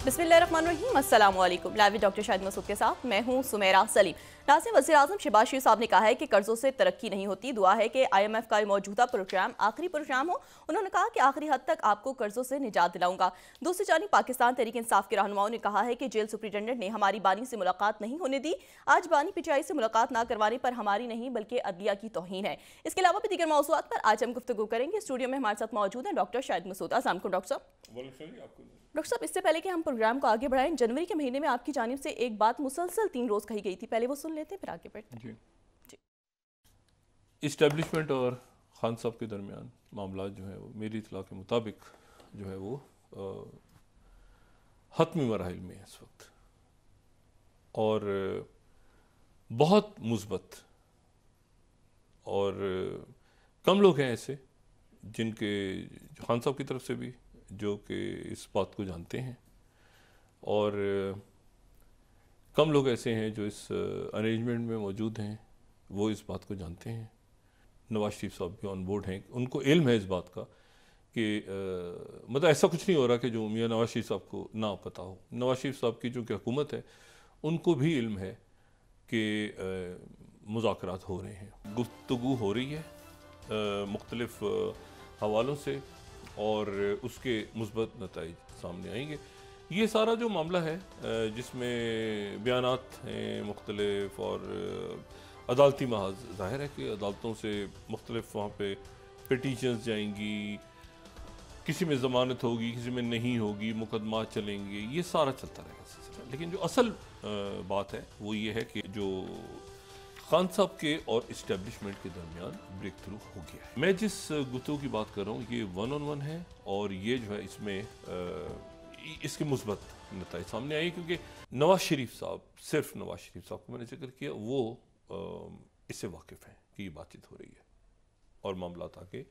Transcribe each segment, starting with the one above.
बिस्मिल्लाहिर्रहमानिर्रहीम, अस्सलाम वालेकुम। लाइव डॉक्टर शाहिद मसूद के साथ मैं हूं सुमेरा सलीम। नाज़रीन, वज़ीर-ए-आज़म शहबाज शरीफ साहब ने कहा है कि कर्जों से तरक्की नहीं होती। दुआ है कि IMF का मौजूदा प्रोग्राम आखिरी प्रोग्राम हो। उन्होंने कहा कि आखिरी हद तक आपको कर्जों से निजात दिलाऊंगा। दूसरी जानिब पाकिस्तान तहरीक इंसाफ के रहनुमाओं ने कहा है कि जेल सुप्रिटेंडेंट ने हमारी बानी से मुलाकात नहीं होने दी। आज बानी PTI से मुलाकात ना करवाने पर हमारी नहीं बल्कि अदलिया की तौहीन है। इसके अलावा भी दीगर मौज़ूआत पर आज हम गुफ्तगू करेंगे। स्टूडियो में हमारे साथ मौजूद हैं डॉक्टर शाहिद मसूद। अस्सलाम वालेकुम डॉक्टर साहब। डॉक्टर साहब, इससे पहले कि हम प्रोग्राम को आगे बढ़ाएं, जनवरी के महीने में आपकी जानिब से एक बात मुसलसल 3 रोज़ कही गई थी, पहले वो सुन लेते हैं फिर आगे बढ़ते हैं। जी। इस्टेब्लिशमेंट और खान साहब के दरमियान मामला जो है वो मेरी इतला के मुताबिक जो है वो हतमी मराहिल में है इस वक्त, और बहुत मुस्बत, और कम लोग हैं ऐसे जिनके खान साहब की तरफ से भी जो कि इस बात को जानते हैं, और कम लोग ऐसे हैं जो इस अरेंजमेंट में मौजूद हैं, वो इस बात को जानते हैं। नवाज शरीफ साहब भी ऑन बोर्ड हैं, उनको इल्म है इस बात का कि मतलब ऐसा कुछ नहीं हो रहा कि जो मियां नवाज शरीफ साहब को ना पता हो। नवाज शरीफ साहब की जो कि हुकूमत है उनको भी इल्म है कि मुज़ाकरात हो रहे हैं, गुफ्तगू हो रही है मुख्तलिफ हवालों से, और उसके मुस्बत नताइज सामने आएंगे। ये सारा जो मामला है जिसमें बयानात हैं मुख्तलिफ, और अदालती महाज ज़ाहिर है कि अदालतों से मुख्तलिफ वहाँ पे पिटीशंस जाएंगी, किसी में ज़मानत होगी, किसी में नहीं होगी, मुकदमा चलेंगे, ये सारा चलता रहेगा सिलसिला। लेकिन जो असल बात है वो ये है कि जो खान साहब के और इस्टेब्लिशमेंट के दरमियान ब्रेक थ्रू हो गया है। मैं जिस गुफ्तगू की बात कर रहा हूँ ये 1-on-1 है, और ये जो है इसमें इसके मुस्बत नताइज सामने आई, क्योंकि नवाज शरीफ साहब, सिर्फ नवाज शरीफ साहब को मैंने जिक्र किया, वो इससे वाकिफ़ हैं कि ये बातचीत हो रही है, और मामला आगे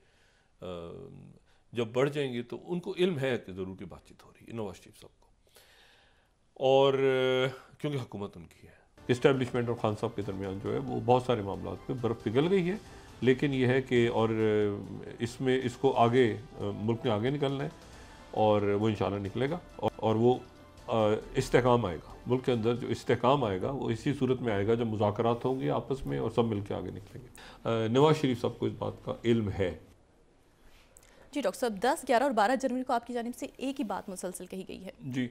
जब बढ़ जाएंगे तो उनको इल्म है कि ज़रूर बातचीत हो रही है नवाज शरीफ साहब को, और क्योंकि हुकूमत उनकी है। इस्टेब्लिशमेंट और खान साहब के दरमियान जो है वो बहुत सारे मामला पे बर्फ़ पिघल गई है, लेकिन यह है कि और इसमें इसको आगे मुल्क में आगे निकलना है, और वो इंशाल्लाह निकलेगा, और वो इस्तेकाम आएगा मुल्क के अंदर। जो इस्तेकाम आएगा वो इसी सूरत में आएगा जब मुज़ाकरात होंगे आपस में और सब मिल के आगे निकलेंगे। नवाज शरीफ साहब को इस बात का इल्म है। जी डॉक्टर साहब, 10, 11 और 12 जनवरी को आपकी जानिब से एक ही बात मुसलसल कही गई है। जी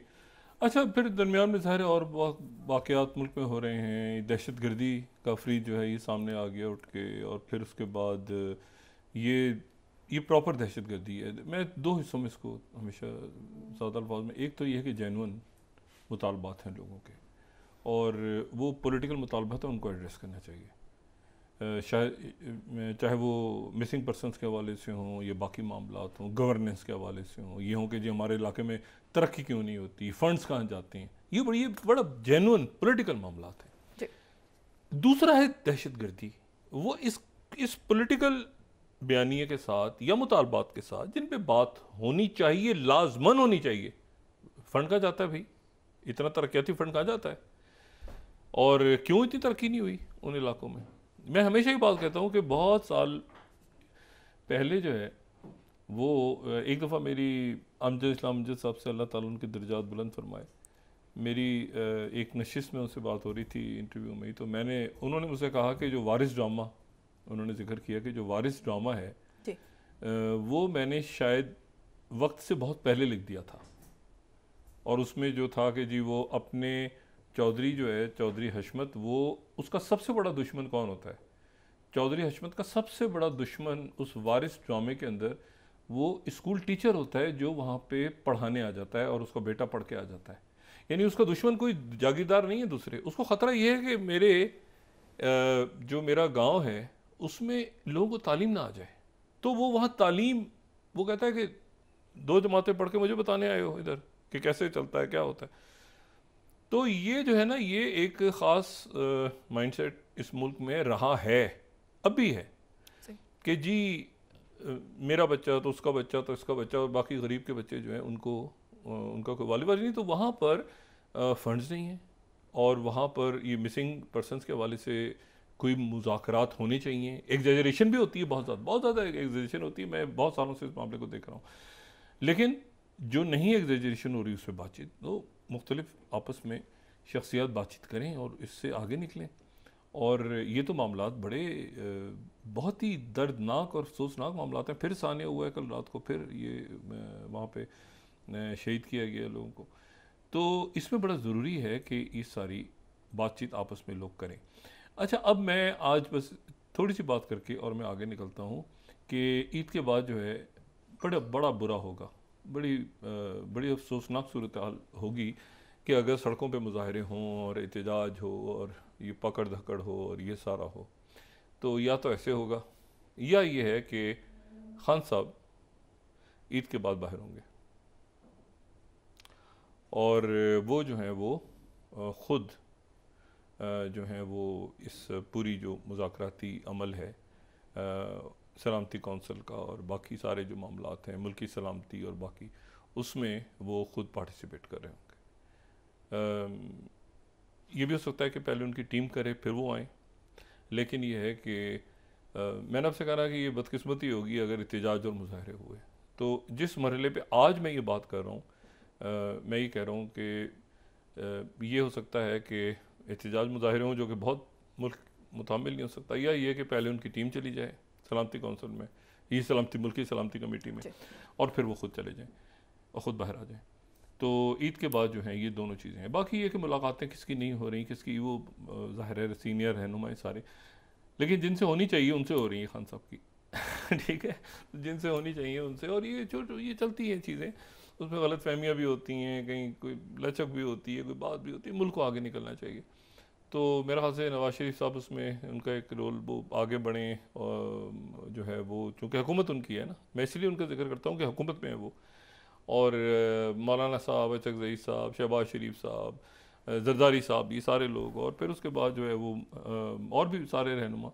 अच्छा, फिर दरमियान में ज़ाहिर और वाक़यात मुल्क में हो रहे हैं। दहशत गर्दी का फ्री जो है ये सामने आ गया उठ के, और फिर उसके बाद ये प्रॉपर दहशत गर्दी है। मैं 2 हिस्सों में इसको हमेशा ज़्यादा अल्फाज में, एक तो ये है कि जेन्युइन मुतालबात हैं लोगों के, और वो पॉलिटिकल मुतालबात हैं, उनको एड्रेस करना चाहिए, शायद चाहे वो मिसिंग पर्सनस के हवाले से हों या बाकी मामलात हों, गवर्नेंस के हवाले से हों, ये हों कि जी हमारे इलाके में तरक्की क्यों नहीं होती, फंड्स कहाँ जाते हैं, ये बड़ा जेन्युइन पॉलिटिकल मामलात हैं। दूसरा है दहशत गर्दी, वो इस पॉलिटिकल बयानिए के साथ या मुतालबात के साथ जिन पे बात होनी चाहिए, लाजमन होनी चाहिए। फंड कहाँ जाता है भाई, इतना तरक्याती फंड कहाँ जाता है, और क्यों इतनी तरक्की नहीं हुई उन इलाकों में। मैं हमेशा ही बात कहता हूँ कि बहुत साल पहले जो है वो एक दफ़ा मेरी अमजद इस्लाम अमजद साहब से अल्लाह ताला उनके दर्जात बुलंद फरमाए, मेरी एक नशिस्त में उनसे बात हो रही थी इंटरव्यू में ही, तो उन्होंने मुझसे कहा कि जो वारिस ड्रामा, उन्होंने जिक्र किया कि जो वारिस ड्रामा है वो मैंने शायद वक्त से बहुत पहले लिख दिया था, और उसमें जो था कि जी वो अपने चौधरी जो है, चौधरी हशमत, वो उसका सबसे बड़ा दुश्मन कौन होता है? चौधरी हशमत का सबसे बड़ा दुश्मन उस वारिस ड्रामे के अंदर वो स्कूल टीचर होता है जो वहाँ पे पढ़ाने आ जाता है और उसका बेटा पढ़ के आ जाता है। यानी उसका दुश्मन कोई जागीरदार नहीं है दूसरे, उसको ख़तरा ये है कि जो मेरा गाँव है उसमें लोगों को तालीम ना आ जाए, तो वो वहाँ तालीम, वो कहता है कि 2 जमातें पढ़ के मुझे बताने आए हो इधर कि कैसे चलता है, क्या होता है। तो ये जो है ना, ये एक ख़ास माइंडसेट इस मुल्क में रहा है, अभी है, कि जी मेरा बच्चा तो उसका बच्चा तो इसका बच्चा, और बाकी गरीब के बच्चे जो हैं उनको उनका कोई वालिद नहीं, तो वहाँ पर फंड्स नहीं हैं, और वहाँ पर ये मिसिंग पर्सनस के हवाले से कोई मुज़ाकरात होने चाहिए। एग्जैजरेशन भी होती है, बहुत ज़्यादा एग्जैजरेशन होती है, मैं बहुत सालों से इस मामले को देख रहा हूँ। लेकिन जो नहीं एग्जेजरेशन हो रही उस पर बातचीत, तो मुख्तलिफ आपस में शख्सियात बातचीत करें और इससे आगे निकलें। और ये तो मामलात बड़े बहुत ही दर्दनाक और अफसोसनाक मामलात हैं। फिर सानिया हुआ है कल रात को, फिर ये वहाँ पे शहीद किया गया लोगों को। तो इसमें बड़ा ज़रूरी है कि ये सारी बातचीत आपस में लोग करें। अच्छा, अब मैं आज बस थोड़ी सी बात करके और मैं आगे निकलता हूँ कि ईद के बाद जो है बड़ा बुरा होगा, बड़ी अफसोसनाक सूरत हाल होगी कि अगर सड़कों पे मुजाहरे हों और एहतजाज हो और ये पकड़ धकड़ हो और ये सारा हो, तो या तो ऐसे होगा या ये है कि खान साहब ईद के बाद बाहर होंगे और वो जो हैं वो ख़ुद जो हैं वो इस पूरी जो मुज़ाकराती अमल है सलामती कौंसिल का और बाकी सारे जो मामलात हैं मुल्की सलामती और बाकी, उसमें वो ख़ुद पार्टिसिपेट कर रहे होंगे। ये भी हो सकता है कि पहले उनकी टीम करे फिर वो आएँ, लेकिन ये है कि मैंने आपसे कहा कि ये बदकिस्मती होगी अगर एहतजाज और मुजाहरे हुए। तो जिस मरहले पे आज मैं ये बात कर रहा हूँ, मैं ये कह रहा हूँ कि ये हो सकता है कि एहतजाज मुजाहरे हों जो कि बहुत मुल्क मुतामिल नहीं हो सकता, या ये कि पहले उनकी टीम चली जाए सलामती कौंसिल में, ये सलामती मुल्की सलामती कमेटी में, और फिर वो ख़ुद चले जाएँ और ख़ुद बाहर आ जाएँ। तो ईद के बाद जो है ये दोनों चीज़ें हैं। बाकी ये कि मुलाकातें किसकी नहीं हो रही, किसकी वो ज़ाहिर है सीनियर रहनुमा सारे, लेकिन जिनसे होनी चाहिए उनसे हो रही हैं खान साहब की ठीक है, जिनसे होनी चाहिए उनसे। और ये ये चलती हैं चीज़ें, उसमें गलत फहमियाँ भी होती हैं, कहीं कोई लचक भी होती है, कोई बात भी होती है, मुल्क को आगे निकलना चाहिए। तो मेरा ख्याल से नवाज शरीफ साहब उसमें उनका एक रोल, वो आगे बढ़ें और जो है वो, चूँकि हुकूमत उनकी है ना, मैं इसलिए उनका जिक्र करता हूँ कि हुकूमत में है वो, और मौलाना साहब, अचक ज़ई साहब, शहबाज शरीफ साहब, जरदारी साहब, ये सारे लोग, और फिर उसके बाद जो है वो और भी सारे रहनुमा,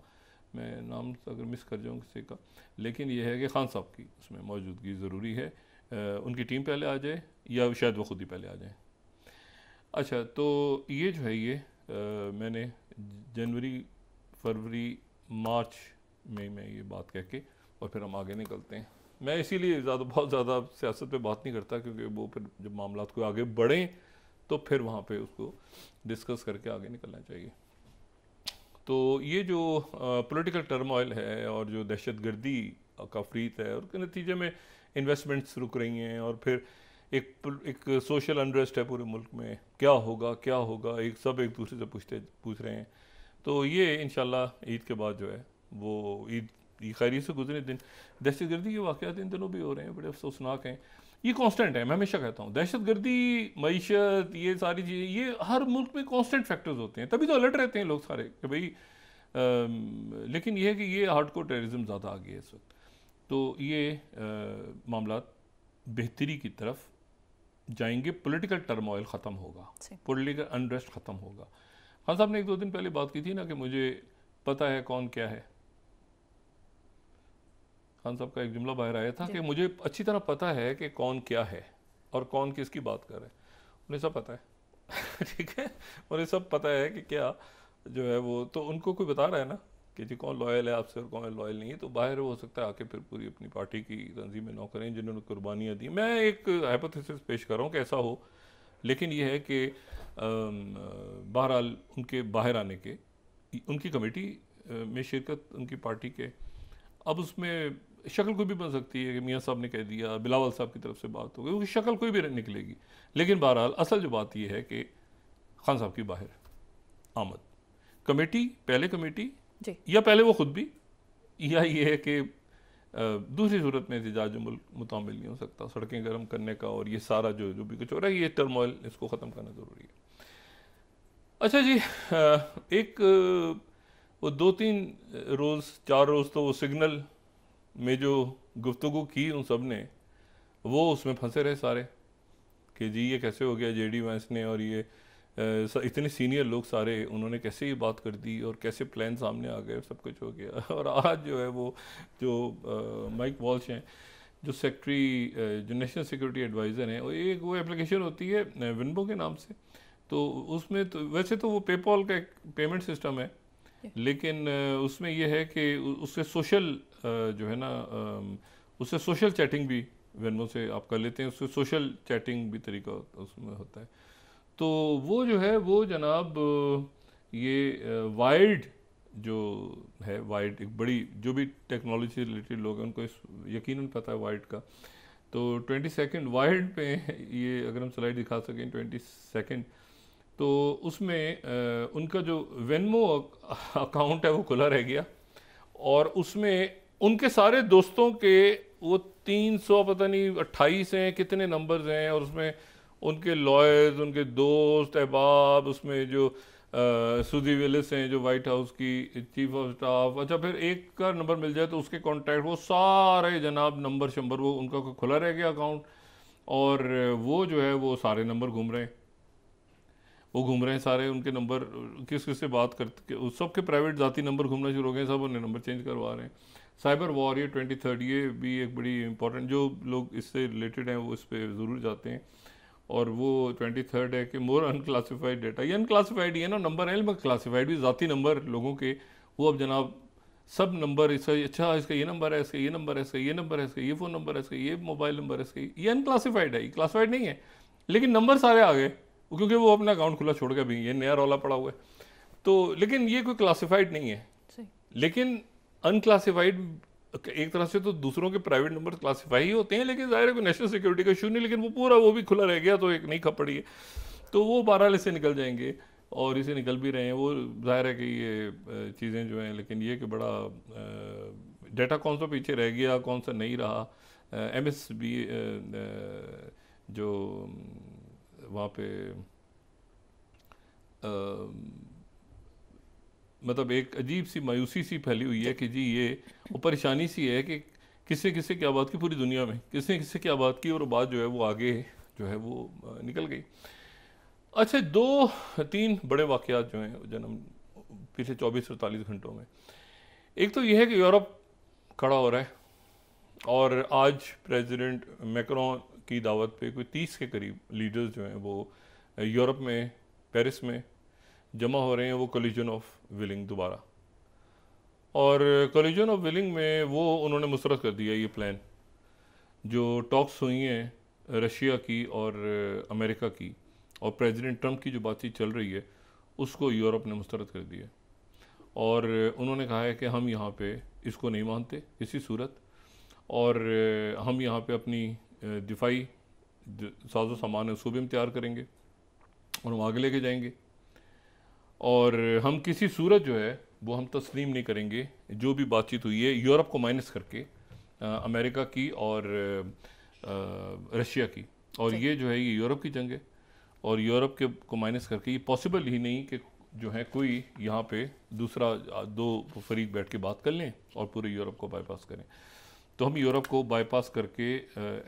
मैं नाम अगर मिस कर जाऊँ किसी का, लेकिन ये है कि खान साहब की उसमें मौजूदगी ज़रूरी है। उनकी टीम पहले आ जाए या शायद वो खुद ही पहले आ जाए। अच्छा, तो ये जो है ये मैंने जनवरी, फरवरी, मार्च में मैं ये बात कह के और फिर हम आगे निकलते हैं। मैं इसीलिए बहुत ज़्यादा सियासत पे बात नहीं करता, क्योंकि वो फिर जब मामलात को आगे बढ़ें तो फिर वहाँ पे उसको डिस्कस करके आगे निकलना चाहिए। तो ये जो पॉलिटिकल टर्मोइल है और जो दहशतगर्दी का फ्रीत है, और के नतीजे में इन्वेस्टमेंट्स रुक रही हैं, और फिर एक सोशल अनरेस्ट है पूरे मुल्क में, क्या होगा, सब एक दूसरे से पूछ रहे हैं। तो ये इंशाल्लाह ईद के बाद जो है वो ईद खैरियत से गुजरे दिन, दहशतगर्दी के वाक़यात इन दिनों भी हो रहे हैं, बड़े अफसोसनाक हैं। ये कांस्टेंट है, मैं हमेशा कहता हूँ, दहशतगर्दी, मईशत, ये सारी चीज़ें, ये हर मुल्क में कांस्टेंट फैक्टर्स होते हैं, तभी तो अलर्ट रहते हैं लोग सारे कि भाई लेकिन ये है कि ये हार्डकोर टेररिज्म ज़्यादा आ गया है इस वक्त। तो ये मामलात बेहतरी की तरफ जाएंगे, पॉलिटिकल टर्मोइल ख़त्म होगा, पॉलिटिकल अनरेस्ट ख़त्म होगा। खान साहब ने 1-2 दिन पहले बात की थी ना कि मुझे पता है कौन क्या है। खान साहब का एक जुमला बाहर आया था कि मुझे अच्छी तरह पता है कि कौन क्या है और कौन किसकी बात कर रहा है, उन्हें सब पता है ठीक है, उन्हें सब पता है कि क्या जो है वो, तो उनको कोई बता रहा है ना कि जी कौन लॉयल है आपसे और कौन लॉयल नहीं है, तो बाहर हो सकता है आके फिर पूरी अपनी पार्टी की तंजीमें नौ करें जिन्होंने कुर्बानियाँ दी। मैं एक हाइपोथेसिस पेश कर रहा हूँ कि ऐसा हो, लेकिन ये है कि बहरहाल उनके बाहर आने के, उनकी कमेटी में शिरकत उनकी पार्टी के, अब उसमें शक्ल कोई भी बन सकती है कि मियाँ साहब ने कह दिया, बिलावल साहब की तरफ से बात हो गई, क्योंकि शक्ल कोई भी निकलेगी, लेकिन बहरहाल असल जो बात यह है कि खान साहब की बाहर आमद, कमेटी पहले कमेटी या पहले वो खुद भी, या ये है कि दूसरी सूरत में एहतजाज मुल्क मुतामिल नहीं हो सकता, सड़कें गर्म करने का और ये सारा जो भी कुछ हो रहा है, ये टर्मोइल, इसको ख़त्म करना ज़रूरी है। अच्छा जी, एक वो 2-3 रोज़ 4 रोज़ तो वो सिग्नल में जो गुफ्तगू की उन सब ने, वो उसमें फंसे रहे सारे कि जी ये कैसे हो गया जेडी वैंस ने, और ये इतने सीनियर लोग सारे, उन्होंने कैसे ये बात कर दी और कैसे प्लान सामने आ गए, सब कुछ हो गया। और आज जो है वो जो माइक वॉल्श हैं, जो सेक्रेटरी, जो नेशनल सिक्योरिटी एडवाइज़र हैं, वो एप्लीकेशन होती है विनबो के नाम से, तो उसमें तो वैसे तो वो पेपॉल का एक पेमेंट सिस्टम है, लेकिन उसमें यह है कि उससे सोशल जो है ना, उससे सोशल चैटिंग भी वेनमो से आप कर लेते हैं, उससे सोशल चैटिंग भी तरीका उसमें होता है। तो वो जो है वो जनाब ये वाइल्ड जो है, वाइल्ड एक बड़ी, जो भी टेक्नोलॉजी से रिलेटेड लोग हैं उनको यकीनन पता है वाइल्ड का। तो 22 वाइल्ड पे ये अगर हम स्लाइड दिखा सकें 22, तो उसमें उनका जो वेनमो अकाउंट है वो खुला रह गया, और उसमें उनके सारे दोस्तों के वो 300 पता नहीं 28 हैं कितने नंबर्स हैं, और उसमें उनके लॉयर्स, उनके दोस्त अहबाब, उसमें जो सुजी विलिस हैं जो वाइट हाउस की चीफ ऑफ स्टाफ, अच्छा फिर एक का नंबर मिल जाए तो उसके कॉन्टैक्ट, वो सारे जनाब नंबर शंबर वो उनका खुला रह गया अकाउंट, और वो जो है वो सारे नंबर घूम रहे हैं, वो घूम रहे हैं सारे उनके नंबर, किस किस से बात करते, सबके प्राइवेट ज़ाती नंबर घूमना शुरू हो गए, सब उन्हें नंबर चेंज करवा रहे हैं। साइबर वॉर ये 23 ये भी एक बड़ी इंपॉर्टेंट, जो लोग इससे रिलेटेड हैं वो इस पर ज़रूर जाते हैं, और वो 23 है कि मोर अनक्लासिफाइड डाटा, ये अनक्लासिफाइड ही है ना नंबर है, मगर क्लासिफाइड भी ज़ाती नंबर लोगों के, वो अब जनाब सब नंबर इसका, अच्छा इसका ये नंबर है, इसका ये नंबर है, इसका ये नंबर है, इसका ये फ़ोन नंबर है, इसका ये मोबाइल नंबर है, इसका ये अनक्लासिफाइड है, ये क्लासिफाइड नहीं है, लेकिन नंबर सारे आ गए क्योंकि वो अपना अकाउंट खुला छोड़ के भी, ये नया रौला पड़ा हुआ है। तो लेकिन ये कोई क्लासिफाइड नहीं है, लेकिन अनक्लासिफाइड एक तरह से तो दूसरों के प्राइवेट नंबर क्लासिफाई ही होते हैं, लेकिन जाहिर है कोई नेशनल सिक्योरिटी का इशू नहीं, लेकिन वो पूरा वो भी खुला रह गया, तो एक नई खपड़ी है, तो वो 12 से निकल जाएंगे, और इसे निकल भी रहे हैं। वो जाहिर है कि ये चीज़ें जो हैं, लेकिन ये कि बड़ा डाटा कौन सा पीछे रह गया कौन सा नहीं रहा। MS भी जो वहाँ पे मतलब एक अजीब सी मायूसी सी फैली हुई है कि जी ये वो परेशानी सी है कि किससे किससे क्या बात की पूरी दुनिया में, किसने किससे क्या बात की, और बात जो है वो आगे जो है वो निकल गई। अच्छा, 2-3 बड़े वाक़यात जो हैं जन्म पिछले 24-48 घंटों में, एक तो ये है कि यूरोप खड़ा हो रहा है, और आज प्रेसिडेंट मैक्रोन की दावत पे कोई 30 के करीब लीडर्स जो हैं वो यूरोप में पेरिस में जमा हो रहे हैं, वो कोलिजन ऑफ विलिंग दोबारा, और कोलिजन ऑफ विलिंग में वो उन्होंने मुस्तरद कर दिया ये प्लान, जो टॉक्स हुई हैं रशिया की और अमेरिका की और प्रेसिडेंट ट्रंप की जो बातचीत चल रही है उसको यूरोप ने मुस्तरद कर दिया, और उन्होंने कहा है कि हम यहाँ पे इसको नहीं मानते किसी सूरत, और हम यहाँ पे अपनी दिफाई साजो सामान है उसको भी हम तैयार करेंगे और हम आगे लेके जाएंगे, और हम किसी सूरत जो है वो हम तस्लीम नहीं करेंगे जो भी बातचीत हुई है यूरोप को माइनस करके, अमेरिका की और रशिया की, और ये जो है ये यूरोप की जंग है, और यूरोप के को माइनस करके ये पॉसिबल ही नहीं कि जो है कोई यहाँ पे दूसरा दो फरीक बैठ के बात कर लें और पूरे यूरोप को बाईपास करें। तो हम यूरोप को बाईपास करके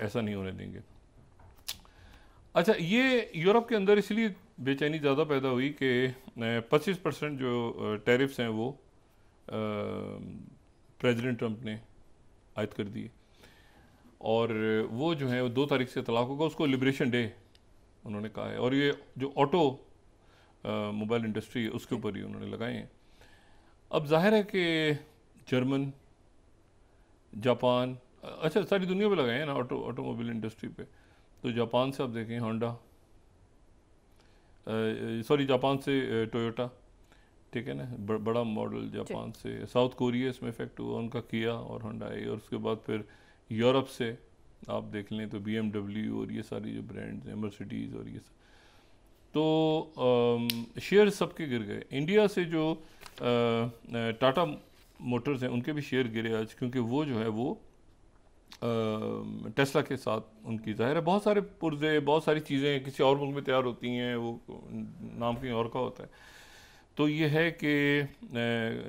ऐसा नहीं होने देंगे। अच्छा, ये यूरोप के अंदर इसलिए बेचैनी ज़्यादा पैदा हुई कि 25% जो टैरिफ्स हैं वो प्रेसिडेंट ट्रंप ने आयद कर दिए, और वो जो है वो 2 तारीख से तलाक होगा, उसको लिबरेशन डे उन्होंने कहा है, और ये जो ऑटो मोबाइल इंडस्ट्री है उसके ऊपर ही उन्होंने लगाए हैं। अब जाहिर है कि जर्मन, जापान, अच्छा सारी दुनिया पे लगाए हैं ना ऑटोमोबाइल इंडस्ट्री पे, तो जापान से आप देखें होंडा, सॉरी जापान से टोयोटा, ठीक है ना, बड़ा मॉडल जापान से, साउथ कोरिया इसमें इफेक्ट हुआ उनका किया और होंडाई, और उसके बाद फिर यूरोप से आप देख लें तो BMW और ये सारी जो ब्रांड्स हैं, मर्सिडीज़ और ये सब, तो शेयर सबके गिर गए। इंडिया से जो टाटा मोटर्स हैं उनके भी शेयर गिरे आज, क्योंकि वो जो है वो टेस्ला के साथ उनकी ज़ाहिर है बहुत सारे पुर्जे, बहुत सारी चीज़ें किसी और मुल्क में तैयार होती हैं, वो नाम कहीं और का होता है। तो ये है कि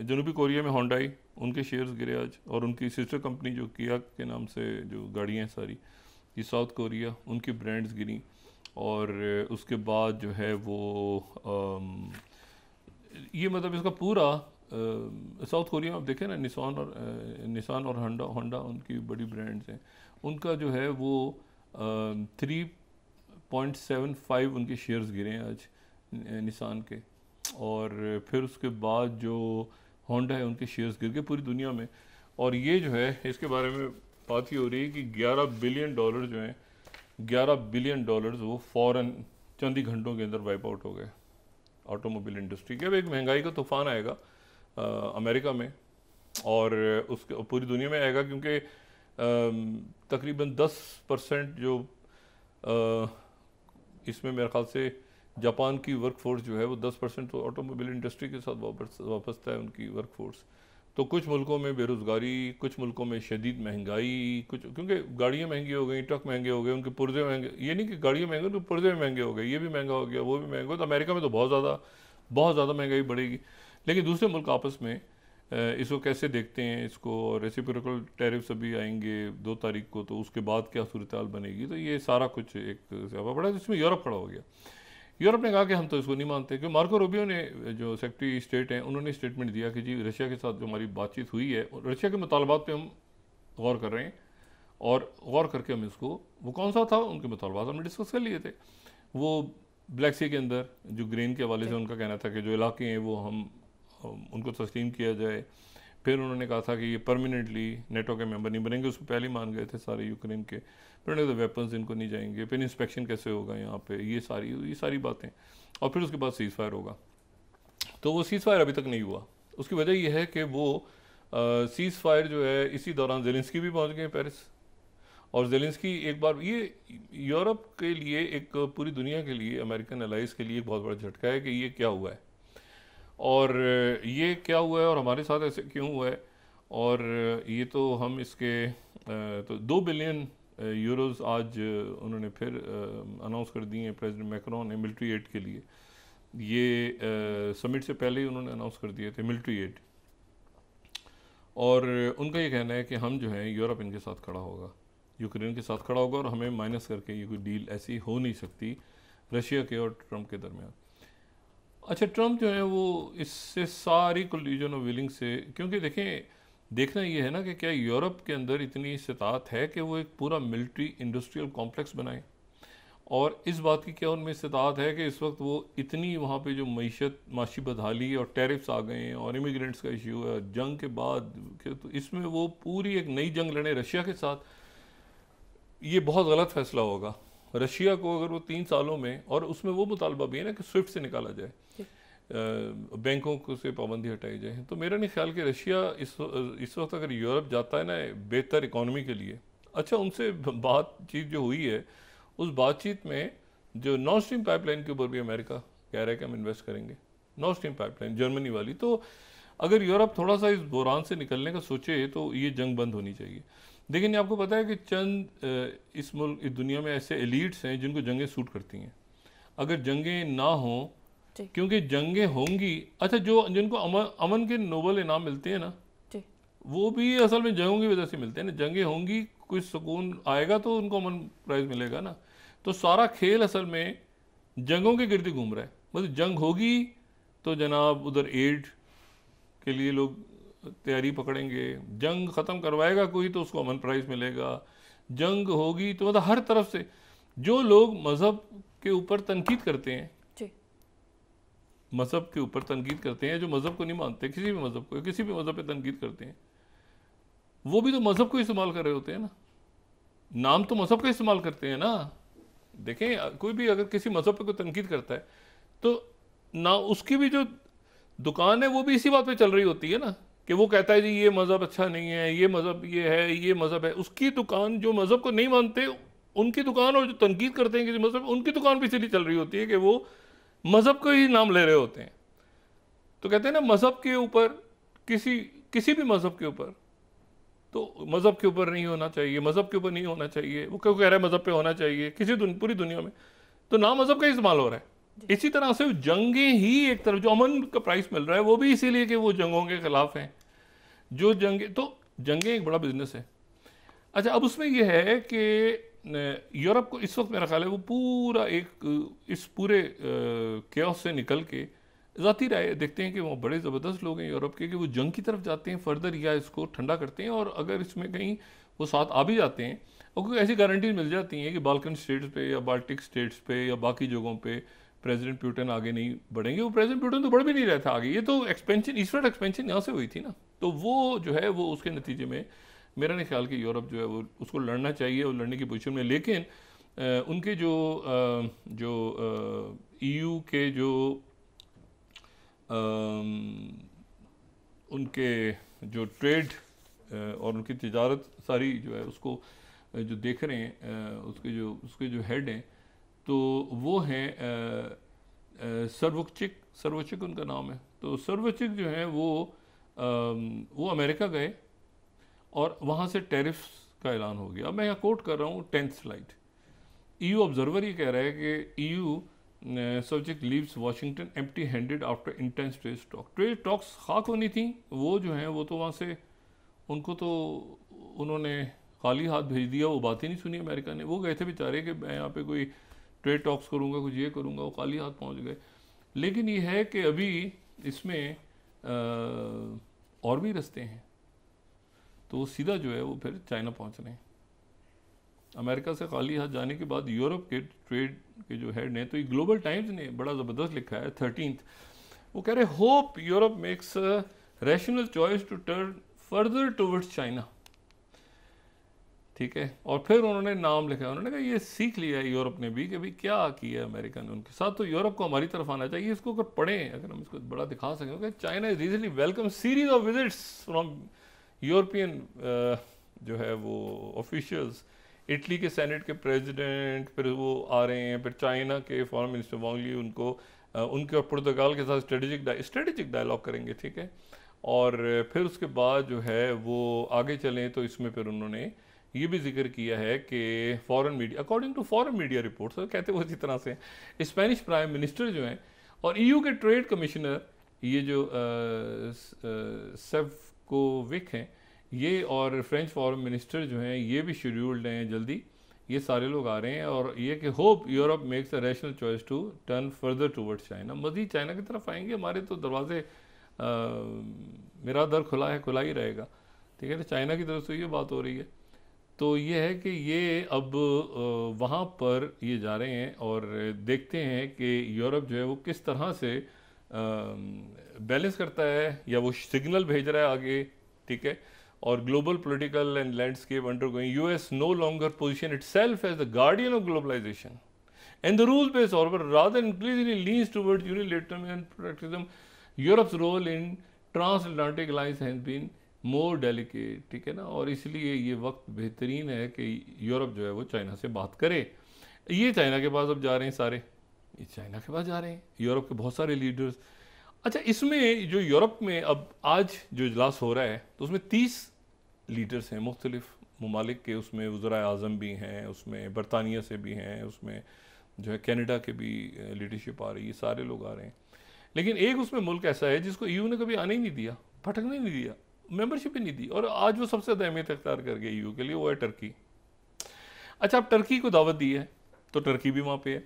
जनूबी कोरिया में होंडाई, उनके शेयर्स गिरे आज, और उनकी सिस्टर कंपनी जो किया के नाम से जो गाड़ियाँ हैं सारी, ये साउथ कोरिया, उनकी ब्रांड्स गिरी, और उसके बाद जो है वो ये मतलब इसका पूरा साउथ कोरिया में आप देखें ना, निसान और होंडा उनकी बड़ी ब्रांड्स हैं, उनका जो है वो 3.75 उनके शेयर्स गिरे हैं आज निसान के, और फिर उसके बाद जो होंडा है उनके शेयर्स गिर गए पूरी दुनिया में। और ये जो है इसके बारे में बात ये हो रही है कि $11 बिलियन जो हैं, $11 बिलियन वो फ़ौरन चंद ही घंटों के अंदर वाइप आउट हो गए ऑटोमोबाइल इंडस्ट्री के। अब एक महंगाई का तूफान आएगा अमेरिका में और उसके पूरी दुनिया में आएगा, क्योंकि तकरीबन 10% जो इसमें मेरे ख्याल से जापान की वर्कफोर्स जो है वो 10% तो ऑटोमोबाइल इंडस्ट्री के साथ वाबस्ता है उनकी वर्कफोर्स। तो कुछ मुल्कों में बेरोज़गारी, कुछ मुल्कों में शदीद महंगाई, कुछ क्योंकि गाड़ियाँ महंगी हो गई, ट्रक महंगे हो गए, उनके पुर्जे महंगे, ये नहीं कि गाड़ियाँ महंगे उनके पुर्जे भी महंगे हो गए, ये भी महंगा हो गया, वो भी महंगा हो। तो अमेरिका में तो बहुत ज़्यादा महंगाई बढ़ेगी। लेकिन दूसरे मुल्क आपस में इसको कैसे देखते हैं इसको, और रेसिप्रोकल टैरिफ्स अभी आएंगे 2 तारीख को, तो उसके बाद क्या सूरत हाल बनेगी, तो ये सारा कुछ एक स्यापा पड़ा। इसमें यूरोप खड़ा हो गया। यूरोप ने कहा कि हम तो इसको नहीं मानते, क्योंकि मार्को रूबियो ने जो सेक्रेटरी स्टेट हैं उन्होंने स्टेटमेंट दिया कि जी रशिया के साथ जो हमारी बातचीत हुई है, रशिया के मुतालबात पे हम गौर कर रहे हैं और गौर करके हम इसको, वो कौन सा था, उनके मुतालबात हमने डिस्कस कर लिए थे। वो ब्लैक सी के अंदर जो ग्रेन के हवाले से उनका कहना था कि जो इलाके हैं वो हम उनको तस्लीम किया जाए। फिर उन्होंने कहा था कि ये परमानेंटली नेटो के मेंबर नहीं बनेंगे, उसको पहले ही मान गए थे सारे यूक्रेन के। फिर उन्होंने कहा वेपन्स इनको नहीं जाएंगे, फिर इंस्पेक्शन कैसे होगा यहाँ पे, ये सारी बातें, और फिर उसके बाद सीज़ फायर होगा। तो वो सीज़ फायर अभी तक नहीं हुआ। उसकी वजह यह है कि वो सीज़ फायर जो है, इसी दौरान ज़ेलेंस्की भी पहुँच गए पेरिस, और ज़ेलेंस्की एक बार, ये यूरोप के लिए, एक पूरी दुनिया के लिए, अमेरिकन एलाइज के लिए एक बहुत बड़ा झटका है कि ये क्या हुआ है, और ये क्या हुआ है और हमारे साथ ऐसे क्यों हुआ है। और ये तो हम इसके तो 2 बिलियन यूरोज़ आज उन्होंने फिर अनाउंस कर दिए हैं प्रेसिडेंट मैक्रोन ने मिलिट्री एड के लिए। ये समिट से पहले ही उन्होंने अनाउंस कर दिए थे मिलिट्री एड, और उनका ये कहना है कि हम जो है यूरोप इनके साथ खड़ा होगा, यूक्रेन के साथ खड़ा होगा, और हमें माइनस करके ये कोई डील ऐसी हो नहीं सकती रशिया के और ट्रंप के दरमियान। अच्छा, ट्रंप जो है वो इससे सारी कोलिजन ऑफ विलिंग से, क्योंकि देखें, देखना ये है ना कि क्या यूरोप के अंदर इतनी इस्तात है कि वो एक पूरा मिलिट्री इंडस्ट्रियल कॉम्प्लेक्स बनाए, और इस बात की क्या उनमें इस्तात है कि इस वक्त वो इतनी वहाँ पे जो माशी बदहाली और टैरिफ्स आ गए हैं और इमिग्रेंट्स का इशू है जंग के बाद, तो इसमें वो पूरी एक नई जंग लड़े रशिया के साथ। ये बहुत गलत फैसला होगा रशिया को अगर वो 3 सालों में, और उसमें वो मुतालबा भी है ना कि स्विफ्ट से निकाला जाए, बैंकों को से पाबंदी हटाई जाए। तो मेरा नहीं ख्याल कि रशिया इस वक्त अगर यूरोप जाता है ना बेहतर इकॉनमी के लिए। अच्छा, उनसे बातचीत जो हुई है, उस बातचीत में जो नॉर्थ स्ट्रीम पाइपलाइन के ऊपर भी अमेरिका कह रहा है कि हम इन्वेस्ट करेंगे, नॉर्थ स्ट्रीम पाइपलाइन जर्मनी वाली। तो अगर यूरोप थोड़ा सा इस बुहरान से निकलने का सोचे तो ये जंग बंद होनी चाहिए। लेकिन आपको पता है कि चंद इस दुनिया में ऐसे एलीट्स हैं जिनको जंगें सूट करती हैं। अगर जंगें ना हों, क्योंकि जंगें होंगी, अच्छा जो जिनको अमन के नोबल इनाम मिलते हैं ना, वो भी असल में जंगों की वजह से मिलते हैं ना। जंगें होंगी, कुछ सुकून आएगा तो उनको अमन प्राइज़ मिलेगा ना। तो सारा खेल असल में जंगों के गिर्द घूम रहा है। मतलब जंग होगी तो जनाब उधर एड के लिए लोग तैयारी पकड़ेंगे, जंग ख़त्म करवाएगा कोई तो उसको अमन प्राइज़ मिलेगा, जंग होगी तो मतलब हर तरफ से जो लोग मज़हब के ऊपर तनकीद करते हैं, मज़हब के ऊपर तनकीद करते हैं, जो मज़हब को नहीं मानते, किसी भी मज़हब को, किसी भी मज़हब पे तनकीद करते हैं, वो भी तो मज़हब को इस्तेमाल कर रहे होते हैं ना। नाम तो मज़हब का इस्तेमाल करते हैं ना। देखें, कोई भी अगर किसी मज़हब पे कोई तनकीद करता है तो ना उसकी भी जो दुकान है वो भी इसी बात पे चल रही होती है ना, कि वो कहता है जी ये मज़हब अच्छा नहीं है, ये मज़हब ये है, ये मज़हब है। उसकी दुकान, जो मज़हब को नहीं मानते उनकी दुकान, और जो तनकीद करते हैं किसी मज़हब, उनकी दुकान भी इसलिए चल रही होती है कि वो मज़हब को ही नाम ले रहे होते हैं। तो कहते हैं ना, मज़हब के ऊपर, किसी भी मज़हब के ऊपर, तो मज़हब के ऊपर नहीं होना चाहिए, मज़हब के ऊपर नहीं होना चाहिए। वो क्यों कह रहा है मज़हब पे होना चाहिए पूरी दुनिया में, तो ना मज़हब का इस्तेमाल हो रहा है। इसी तरह से जंगें ही एक तरफ, जो अमन का प्राइस मिल रहा है वो भी इसीलिए कि वो जंगों के खिलाफ हैं। जो जंगें, तो जंगें एक बड़ा बिजनेस है। अच्छा, अब उसमें यह है कि यूरोप को इस वक्त मेरा ख्याल है वो पूरा इस पूरे केओस से निकल के, ज़ाती राय देखते हैं कि वो बड़े ज़बरदस्त लोग हैं यूरोप के, कि वो जंग की तरफ जाते हैं फर्दर, या इसको ठंडा करते हैं। और अगर इसमें कहीं वो साथ आ भी जाते हैं, और कोई ऐसी गारंटीज मिल जाती हैं कि बाल्कन स्टेट्स पे या बाल्टिक स्टेट्स पे या बाकी जगहों पे प्रेसिडेंट पुतिन आगे नहीं बढ़ेंगे। वो प्रेसिडेंट पुतिन तो बढ़ भी नहीं रहा था आगे, ये तो एक्सपेंशन, ईस्टवर्ड एक्सपेंशन यहाँ से हुई थी ना। तो वो जो है वो उसके नतीजे में मेरा नहीं ख्याल कि यूरोप जो है वो उसको लड़ना चाहिए और लड़ने की पोजीशन में, लेकिन उनके जो EU के जो उनके जो ट्रेड और उनकी तिजारत सारी जो है उसको जो देख रहे हैं, उसके जो हेड हैं, तो वो हैं सर्वोचिक उनका नाम है। तो सर्वोचिक जो है वो अमेरिका गए और वहाँ से टैरिफ्स का ऐलान हो गया। अब मैं यहाँ कोट कर रहा हूँ 10th स्लाइड। EU ऑब्जर्वर ये कह रहा है कि EU subject leaves Washington empty handed after intense trade talks खाक होनी थी, वो जो हैं वो तो वहाँ से उनको तो उन्होंने खाली हाथ भेज दिया, वो बात ही नहीं सुनी अमेरिका ने। वो गए थे बेचारे कि मैं यहाँ पे कोई ट्रेड टॉक्स करूँगा, कुछ ये करूँगा, वो खाली हाथ पहुँच गए। लेकिन ये है कि अभी इसमें और भी रास्ते हैं, तो वो सीधा जो है वो फिर चाइना पहुँच रहे हैं। अमेरिका से खाली हाथ जाने के बाद यूरोप के ट्रेड के जो हेड ने, तो ये ग्लोबल टाइम्स ने बड़ा ज़बरदस्त लिखा है 13th, वो कह रहे hope Europe makes a rational choice to turn further towards China. ठीक है, और फिर उन्होंने नाम लिखा, उन्होंने कहा ये सीख लिया है यूरोप ने भी कि भाई क्या किया अमेरिका ने उनके साथ, तो यूरोप को हमारी तरफ आना चाहिए। इसको अगर पढ़ें, अगर हम इसको बड़ा दिखा सकें, China is really welcome series of visits from European जो है वो ऑफिशियल्स, इटली के सेनेट के प्रेसिडेंट फिर वो आ रहे हैं, फिर चाइना के फॉरेन मिनिस्टर वांग ली उनको उनके और पुर्तगाल के साथ स्ट्रेटेजिक डायलॉग करेंगे। ठीक है, और फिर उसके बाद जो है वो आगे चलें तो इसमें फिर उन्होंने ये भी जिक्र किया है कि foreign media, according to foreign media reports, कहते वो इसी तरह से स्पेनिश प्राइम मिनिस्टर जो हैं और EU के ट्रेड कमिश्नर ये जो सेफ्कोविक हैं, ये और फ्रेंच फॉरेन मिनिस्टर जो हैं ये भी शेड्यूल्ड हैं जल्दी, ये सारे लोग आ रहे हैं। और ये कि hope Europe makes a rational choice to turn further towards China, मज़ीद चाइना की तरफ आएंगे, हमारे तो दरवाजे मेरा दर खुला है, खुला ही रहेगा। ठीक है, तो चाइना की तरफ से ये बात हो रही है। तो ये है कि ये अब वहाँ पर ये जा रहे हैं और देखते हैं कि यूरोप जो है वो किस तरह से बैलेंस करता है या वो सिग्नल भेज रहा है आगे। ठीक है, और global political and landscape undergoing, US no longer position itself as the guardian of globalization and the rules-based order, rather increasingly leans towards unilateralism and protectionism. Europe's role in transatlantic alliance has been more delicate. ठीक है ना, और इसलिए ये वक्त बेहतरीन है कि यूरोप जो है वो चाइना से बात करे। ये चाइना के पास अब जा रहे हैं सारे, ये चाइना के पास जा रहे हैं, यूरोप के बहुत सारे लीडर्स। अच्छा, इसमें जो यूरोप में अब आज जो इजलास हो रहा है तो उसमें 30 लीडर्स हैं मुख्तलिफ ममालिक के, उसमें वज़राए आज़म भी हैं, उसमें बरतानिया से भी हैं, उसमें जो है कनाडा के भी लीडरशिप आ रही है, सारे लोग आ रहे हैं। लेकिन एक उसमें मुल्क ऐसा है जिसको EU ने कभी आने ही नहीं दिया, भटकने नहीं दिया, मेंबरशिप ही नहीं दी, और आज वो सबसे ज़्यादा अहमियत अख्तियार कर गया EU के लिए, वो है टर्की। अच्छा, अब टर्की को दावत दी है तो टर्की भी वहाँ पे है,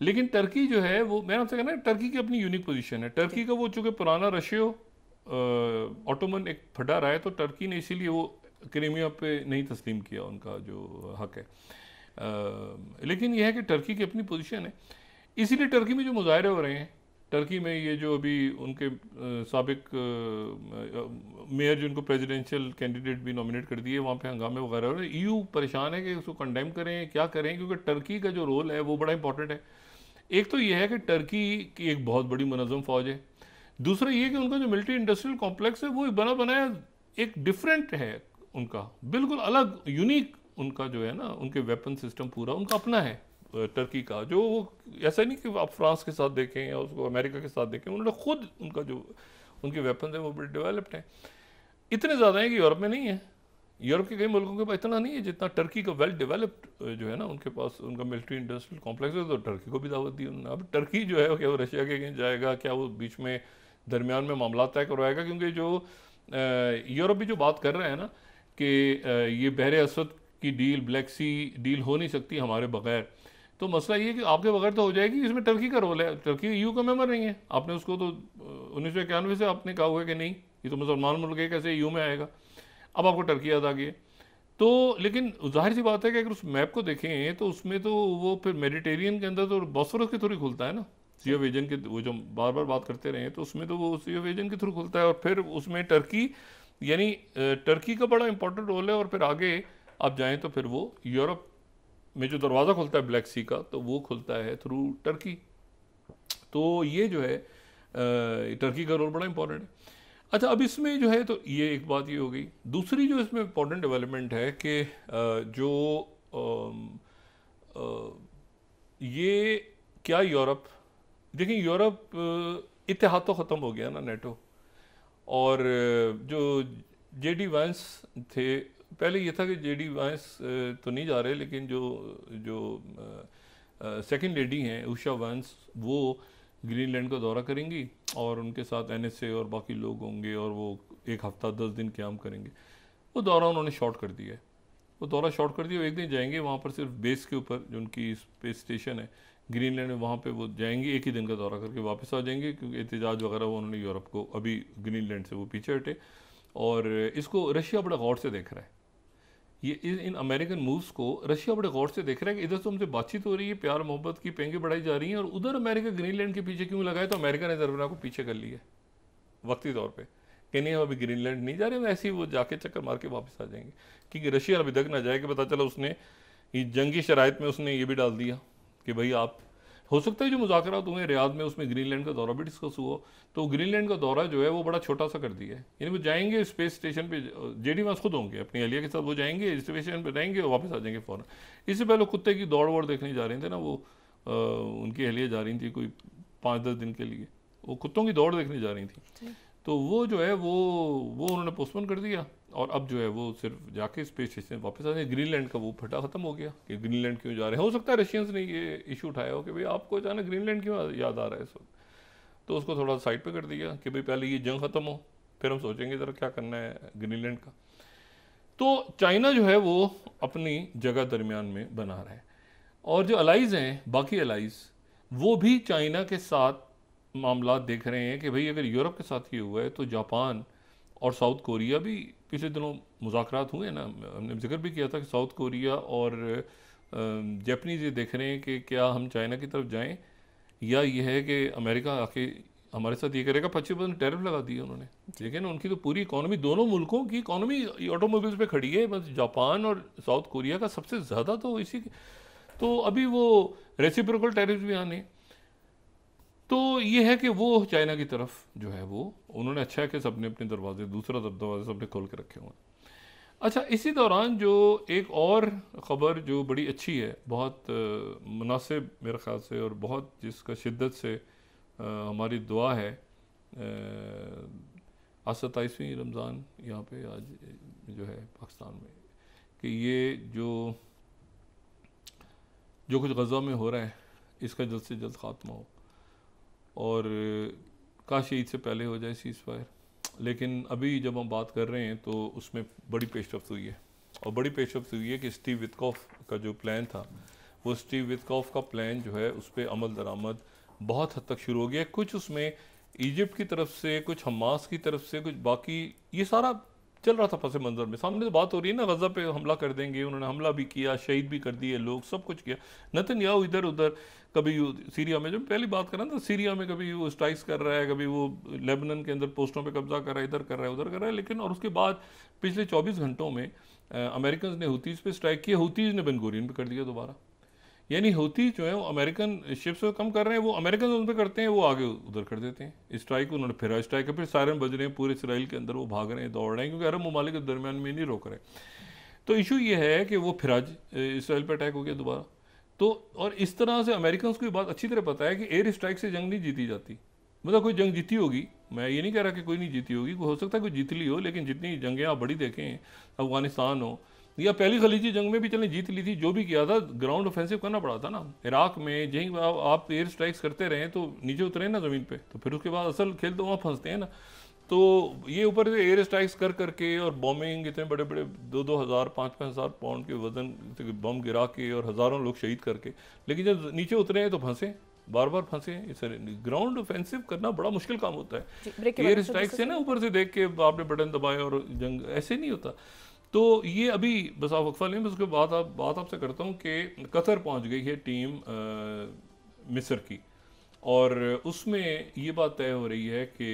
लेकिन टर्की जो है वो, मैंने आपसे कहना, टर्की की अपनी यूनिक पोजीशन है। टर्की का वो चूँकि पुराना रशियो ऑटोमन एक फटा रहा है, तो टर्की ने इसीलिए वो क्रीमिया पे नहीं तस्लीम किया उनका जो हक है। लेकिन यह है कि टर्की की अपनी पोजीशन है, इसीलिए टर्की में जो मुजाहरे हो रहे हैं, टर्की में ये जो अभी उनके साबिक मेयर जो उनको प्रेसिडेंशियल कैंडिडेट भी नॉमिनेट कर दिए, वहाँ पे हंगामे वगैरह हो रहे हैं। EU परेशान है कि उसको कंडेम करें, क्या करें, क्योंकि टर्की का जो रोल है वो बड़ा इंपॉर्टेंट है। एक तो ये है कि टर्की की एक बहुत बड़ी मुनज़्ज़म फ़ौज है, दूसरा ये कि उनका जो मिलिट्री इंडस्ट्रियल कॉम्प्लेक्स है वो बना बनाया एक डिफरेंट है, उनका बिल्कुल अलग यूनिक, उनका जो है ना उनके वेपन सिस्टम पूरा उनका अपना है टर्की का, जो वो ऐसा नहीं कि आप फ्रांस के साथ देखें या उसको अमेरिका के साथ देखें, उन्होंने खुद उनका जो उनके वेपन है वो बड़े डेवलप्ड हैं, इतने ज़्यादा हैं कि यूरोप में नहीं है। यूरोप के कई मुल्कों के पास इतना नहीं है जितना टर्की का वेल डेवलप्ड जो है ना उनके पास उनका मिलिट्री इंडस्ट्रियल कॉम्प्लेक्स है, तो टर्की को भी दावत दी उन्होंने। अब टर्की जो है क्या वो रशिया के अगेंस्ट जाएगा, क्या वो बीच में दरमियान में मामला तय करवाएगा, क्योंकि जो यूरोप भी जो बात कर रहा है ना कि ये बहरे असद की डील, ब्लैक सी डील हो नहीं सकती हमारे बगैर, तो मसला ये कि आपके बगैर तो हो जाएगी, इसमें टर्की का रोल है। टर्की EU का मेंबर नहीं है, आपने उसको तो 1991 से आपने कहा हुआ है कि नहीं ये तो मुसलमान मुल्क है, कैसे EU में आएगा, अब आपको टर्की याद आ गई है। तो लेकिन जाहिर सी बात है कि अगर उस मैप को देखें तो उसमें तो वो फिर मेडिटेरियन के अंदर तो बॉस्फोरस के थ्रू ही खुलता है ना, सी ऑफ एजियन के, वो जो बार बार बात करते रहे हैं, तो उसमें तो वो सी ऑफ एजियन के थ्रू खुलता है, और फिर उसमें टर्की यानी टर्की का बड़ा इंपॉर्टेंट रोल है। और फिर आगे आप जाएं तो फिर वो यूरोप में जो दरवाज़ा खुलता है ब्लैक सी का, तो वो खुलता है थ्रू टर्की। तो ये जो है टर्की का रोल बड़ा इंपॉर्टेंट है। अच्छा, अब इसमें जो है तो ये एक बात ये हो गई। दूसरी जो इसमें इंपॉर्टेंट डेवलपमेंट है कि जो ये क्या यूरोप, देखिए यूरोप इत्तेहाद तो ख़त्म हो गया ना, नेटो। और जो जेडी वांस थे, पहले ये था कि जेडी वांस तो नहीं जा रहे, लेकिन जो जो सेकंड लेडी हैं उषा वांस, वो ग्रीनलैंड का दौरा करेंगी और उनके साथ एनएसए और बाकी लोग होंगे और वो एक हफ्ता 10 दिन क़याम करेंगे। वो दौरा उन्होंने शॉर्ट कर दिया है। वो दौरा शॉर्ट कर दिया। वो एक दिन जाएंगे वहाँ पर, सिर्फ बेस के ऊपर जो उनकी स्पेस स्टेशन है ग्रीनलैंड में, वहाँ पे वो जाएंगे, एक ही दिन का दौरा करके वापस आ जाएंगे, क्योंकि एहतजाज वगैरह वो उन्होंने यूरोप को, अभी ग्रीनलैंड से वो पीछे हटे। और इसको रशिया बड़े गौर से देख रहा है। ये इन अमेरिकन मूव्स को रशिया बड़े गौर से देख रहा है कि इधर तो हमसे बातचीत हो रही है, प्यार मोहब्बत की पेंगे बढ़ाई जा रही हैं, और उधर अमेरिका ग्रीनलैंड के पीछे क्यों लगाए। तो अमेरिका ने दरबारा को पीछे कर लिया वक्ती तौर पे कि नहीं, अभी ग्रीनलैंड नहीं जा रहे, ऐसे ही वो जाके चक्कर मार के वापस आ जाएंगे। क्योंकि रशिया अभी तक ना जाए कि पता चला उसने जंगी शराइत में उसने ये भी डाल दिया कि भाई आप, हो सकता है जो मुज़ाकरात हुए रियाद में उसमें ग्रीनलैंड का दौरा भी डिस्कस हुआ, तो ग्रीनलैंड का दौरा जो है वो बड़ा छोटा सा कर दिया है। यानी वो जाएंगे स्पेस स्टेशन पे, जेडी वांस खुद होंगे अपनी अहलिया के साथ, वो जाएंगे स्टेशन पे रहेंगे और वापस आ जाएंगे फ़ौरन। इससे पहले कुत्ते की दौड़ वौड़ देखने जा रहे थे ना, वो उनकी अहलिया जा रही थी कोई 5-10 दिन के लिए, वो कुत्तों की दौड़ देखने जा रही थी। तो वो जो है वो उन्होंने पोस्टपोन कर दिया, और अब जो है वो सिर्फ जाके स्पेस स्टेशन वापस आ जाए। ग्रीनलैंड का वो फटा ख़त्म हो गया कि ग्रीनलैंड क्यों जा रहे हैं। हो सकता है रशियंस ने ये इशू उठाया हो कि भाई आपको अचानक ग्रीनलैंड क्यों याद आ रहा है इस वक्त, तो उसको थोड़ा साइड पे कर दिया कि भाई पहले ये जंग ख़त्म हो, फिर हम सोचेंगे ज़रा क्या करना है ग्रीनलैंड का। तो चाइना जो है वो अपनी जगह दरमियान में बना रहा है, और जो अलाइज़ हैं बाकी अलाइज़, वो भी चाइना के साथ मामला देख रहे हैं कि भाई अगर यूरोप के साथ ये हुआ है तो जापान और साउथ कोरिया भी, पिछले दिनों मुज़ाकरात हुए ना, हमने जिक्र भी किया था कि साउथ कोरिया और जापानीज़ ये देख रहे हैं कि क्या हम चाइना की तरफ जाएं, या ये है कि अमेरिका आके हमारे साथ ये करेगा। 25% टैरिफ लगा दिए उन्होंने। लेकिन उनकी तो पूरी इकॉनमी, दोनों मुल्कों की इकॉनमी ऑटोमोबाइल्स पे खड़ी है, बस जापान और साउथ कोरिया का सबसे ज़्यादा तो इसी। तो अभी वो रेसिप्रोकल टैरिफ भी आने, तो ये है कि वो चाइना की तरफ जो है वो उन्होंने, अच्छा है कि सबने अपने दरवाजे, दूसरा दरवाजे सबने खोल के रखे हुए हैं। अच्छा, इसी दौरान जो एक और ख़बर जो बड़ी अच्छी है, बहुत मुनासिब मेरे ख़्याल से, और बहुत जिसका शिद्दत से हमारी दुआ है, आज 27वीं रमज़ान यहाँ पे आज जो है पाकिस्तान में, कि ये जो कुछ गज़ा में हो रहा है इसका जल्द से जल्द ख़ात्मा हो, और काश ईद से पहले हो जाए सीज़ फायर। लेकिन अभी जब हम बात कर रहे हैं तो उसमें बड़ी पेशरफ्त हुई है, और बड़ी पेशरफ्त हुई है कि स्टीव विटकॉफ का जो प्लान था, वो स्टीव विटकॉफ का प्लान जो है उस पर अमल दरामद बहुत हद तक शुरू हो गया। कुछ उसमें इजिप्ट की तरफ से, कुछ हमास की तरफ से, कुछ बाकी, ये सारा चल रहा था पस मंज़र में। सामने तो बात हो रही है ना, गज़ा पे हमला कर देंगे, उन्होंने हमला भी किया, शहीद भी कर दिए लोग, सब कुछ किया। नेतन्याहू इधर उधर, कभी सीरिया में, जो पहली बात कर रहा था, सीरिया में कभी वो स्ट्राइक्स कर रहा है, कभी वो लेबनान के अंदर पोस्टों पे कब्जा कर रहा है, इधर कर रहा है, उधर कर रहा है। लेकिन और उसके बाद पिछले 24 घंटों में अमेरिकन ने हुतीज़ पे स्ट्राइक किया, हुतीज़ ने बेन गुरियन पे कर दिया दोबारा। यानी हुती जो है वो अमेरिकन शिप्स पे कम कर रहे हैं, वो अमेरिकन उन पे करते हैं, वो आगे उधर कर देते हैं स्ट्राइक। उन्होंने फिर स्ट्राइक, फिर सायरन बज रहे हैं पूरे इसराइल के अंदर, वो भाग रहे हैं, दौड़ रहे हैं, क्योंकि अरब ममालिक के दरमियान में नहीं रोक रहे। तो इशू ये है कि वो फिर आज इसराइल पर अटैक हो गया दोबारा। तो और इस तरह से अमेरिकन को ये बात अच्छी तरह पता है कि एयर स्ट्राइक से जंग नहीं जीती जाती। मतलब कोई जंग जीती होगी, मैं ये नहीं कह रहा कि कोई नहीं जीती होगी, हो सकता है कोई जीत ली हो, लेकिन जितनी जंगें आप बड़ी देखें, अफगानिस्तान हो या पहली खलीजी जंग में भी चलें जीत ली थी, जो भी किया था ग्राउंड ऑफेंसिव करना पड़ा था ना। इराक में जहीं आप एयर स्ट्राइक्स करते रहें तो नीचे उतरे ना ज़मीन पे, तो फिर उसके बाद असल खेल तो वहाँ फंसते हैं ना। तो ये ऊपर से एयर स्ट्राइक्स कर करके और बॉम्बिंग, इतने बड़े बड़े 2-2 हज़ार 5-5 हज़ार पाउंड के वजन बम गिरा के और हज़ारों लोग शहीद करके, लेकिन जब नीचे उतरे हैं तो फंसे, बार बार फंसे। इस ग्राउंड ऑफेंसिव करना बड़ा मुश्किल काम होता है। एयर स्ट्राइक से ना ऊपर से देख के आपने बटन दबाए और जंग, ऐसे नहीं होता। तो ये अभी बस आप वक्फा लें, बस उसके बाद बात आपसे करता हूँ कि कतर पहुँच गई है टीम मिस्र की, और उसमें ये बात तय हो रही है कि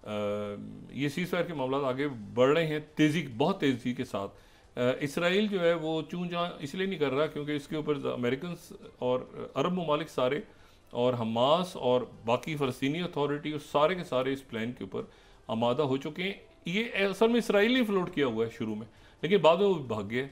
ये सीज़फायर के मामला आगे बढ़ रहे हैं बहुत तेज़ी के साथ। इसराइल जो है वो चूँ जहाँ इसलिए नहीं कर रहा क्योंकि इसके ऊपर अमेरिकन और अरब ममालिक सारे और हमास और बाकी फ़लस्तीनी अथॉरिटी और सारे के सारे इस प्लान के ऊपर आमादा हो चुके हैं। ये असल में इसराइल ने फ्लोट किया हुआ है शुरू में, लेकिन बाद में वो भाग गए,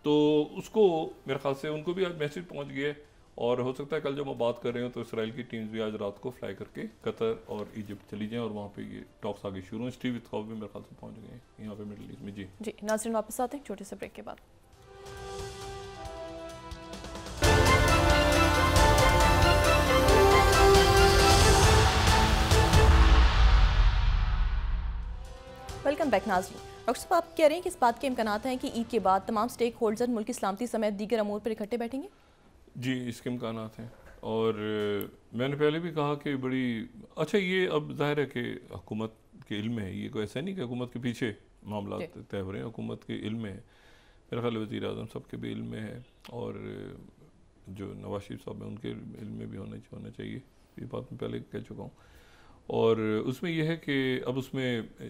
तो उसको मेरे ख्याल से उनको भी आज मैसेज पहुंच गया है। और हो सकता है कल जब हम बात कर रहे हो तो इसराइल की टीम्स भी आज रात को फ्लाई करके कतर और इजिप्ट चली जाएं और वहाँ पे ये टॉक्स आगे शुरू हैं। स्टीव विथकॉफ भी मेरे ख्याल से पहुँच गए हैं यहाँ पे मिडल ईस्ट में। जी नाज़रीन वापस आते हैं छोटे से ब्रेक के बाद। वेलकम बैक नाज़रीन। डॉक्टर साहब, आप कह रहे हैं कि इस बात के इम्कानात हैं कि ईद के बाद तमाम स्टेक होल्डर मुल्क की सलामती समेत दीगर अमूर पर इकट्ठे बैठेंगे? जी, इसके इम्कानात हैं। और मैंने पहले भी कहा कि बड़ी अच्छा, ये अब जाहिर है कि हुकूमत के इल्म है, ये कोई ऐसा नहीं कि हुकूमत के पीछे मामला तय हो रहे हैं, हुकूमत के इल्म में है। मेरा ख्याल वज़ीर आज़म साहब के भी इल्म में है और जो नवाज शरीफ साहब हैं उनके इल्म में भी होना चाहिए, ये बात मैं पहले कह चुका हूँ। और उसमें यह है कि अब उसमें